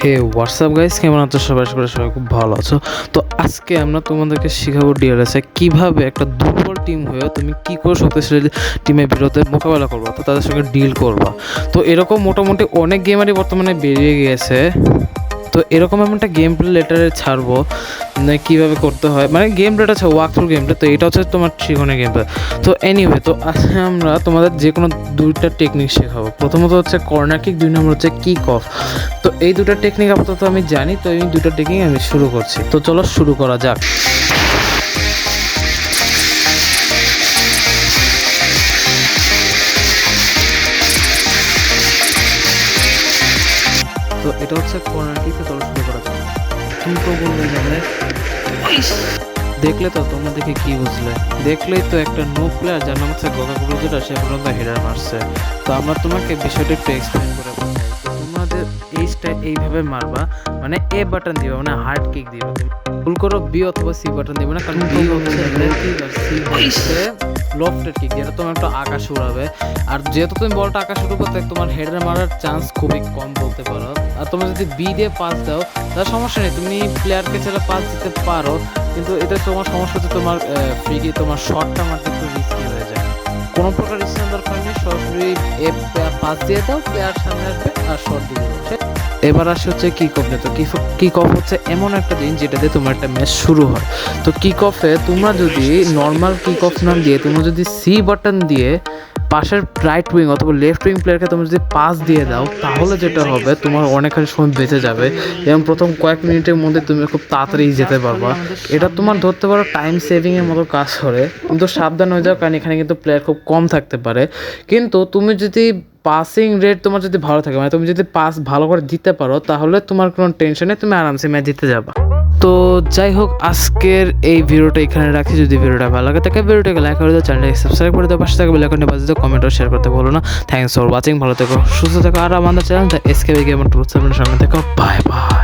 হে WhatsApp guys, কেমন আছো সবাই? আশা করি সবাই খুব ভালো আছো। তো আজকে আমরা তোমাদেরকে শেখাবো ডিআরএসে কীভাবে একটা দুর্বল টিম হয়েও তুমি কী করে শক্তিশালী টিমের বিরুদ্ধে মোকাবেলা করবা, তো তাদের সঙ্গে ডিল করবা। তো এরকম মোটামুটি অনেক গেমারই বর্তমানে বেরিয়ে গিয়েছে। তো এরকম আমি একটা গেম প্লে লেটারে ছাড়বো কীভাবে করতে হয়, মানে গেম প্লেটা আছে ওয়াক থ্রু গেম প্লে। তো এটা হচ্ছে তোমার ত্রিকোণের গেম প্লে। তো এনিওয়ে, তো আজকে আমরা তোমাদের যে কোনো দুইটা টেকনিক শেখাবো। প্রথমত হচ্ছে কর্নার কিক, দুই নম্বর হচ্ছে কিক অফ। তো এই দুটো টেকনিক আপাতত আমি জানি, তো এই দুটো টেকনিক আমি শুরু করছি। তো চলো শুরু করা যাক। তো এটা হচ্ছে কর্নার কিক। তো চলো শুরু করা যাক। তুমি তো বলবে মানে দেখলে তো তোমরা দেখে কি বুঝলে? দেখলেই তো একটা নো প্লেয়ার যার নাম হচ্ছে গোগাগুলো, যেটা সে পর্যন্ত হেডার মারছে। তো আমরা তোমাকে বিষয়টা একটু এক্সপ্লেন করে বোঝাই। তো তোমাদের এই স্টাইল এইভাবে মারবা, মানে এ বাটন দিবা, মানে হার্ড কিক দিবা। তুমি ভুল করো বি অথবা সি বাটন দিবে না, কারণ বি হচ্ছে লো কিক আর সি হচ্ছে লফটেড কিক, যেটা তোমার একটু আকাশ উড়াবে। আর যেহেতু তুমি বলটা আকাশ উড়াবে, তাই তোমার হেডার মারার চান্স খুবই কম বলতে পারো। আর তুমি যদি বি দিয়ে পাস দাও তার সমস্যা নেই, তুমি প্লেয়ারকে ছেড়ে পাস দিতে পারো, কিন্তু এটা তোমার সমস্যা হচ্ছে তোমার ফ্রিকে তোমার শটটা মারতে একটু রিস্কি হয়ে যায়। কোনো প্রকার রিস্ক দরকার নেই, সরাসরি পাস দিয়ে দাও, প্লেয়ার সামনে আসবে আর শট দিয়ে দেবো। এবার আসে হচ্ছে কিক অফ। তো কিক অফ হচ্ছে এমন একটা জিনিস যেটাতে তোমার একটা ম্যাচ শুরু হয়। তো কিক অফে তোমরা যদি নর্মাল কিক অফ না দিয়ে তোমরা যদি সি বাটন দিয়ে পাশের রাইট উইং অথবা লেফট উইং প্লেয়ারকে তুমি যদি পাস দিয়ে দাও, তাহলে যেটা হবে তোমার অনেকখানি সময় বেঁচে যাবে এবং প্রথম কয়েক মিনিটের মধ্যে তুমি খুব তাড়াতাড়ি যেতে পারবা। এটা তোমার ধরতে পারো টাইম সেভিংয়ের মতো কাজ করে, কিন্তু সাবধান হয়ে যাও, কারণ এখানে কিন্তু প্লেয়ার খুব কম থাকতে পারে। কিন্তু তুমি যদি পাসিং রেট তোমার যদি ভালো থাকে, মানে তুমি যদি পাস ভালো করে দিতে পারো, তাহলে তোমার কোনো টেনশনে তুমি আরামসে ম্যাচ জিতে যাবা। তো যাই হোক, আজকের এই ভিডিওটা এখানে রাখছি। যদি ভিডিওটা ভালো লাগে থাকে ভিডিওটাকে লাইক করে দাও, চ্যানেলটাকে সাবস্ক্রাইব করে দাও, পাশে থাকা বেল আইকনটি বাজিয়ে দাও, কমেন্ট ও শেয়ার করতে ভুলো না। Thanks for watching. ভালো থেকো, সুস্থ থেকো, আর আমাদের চ্যানেল এসকেবি গেমার টুলস সামনে থেকো। Bye bye.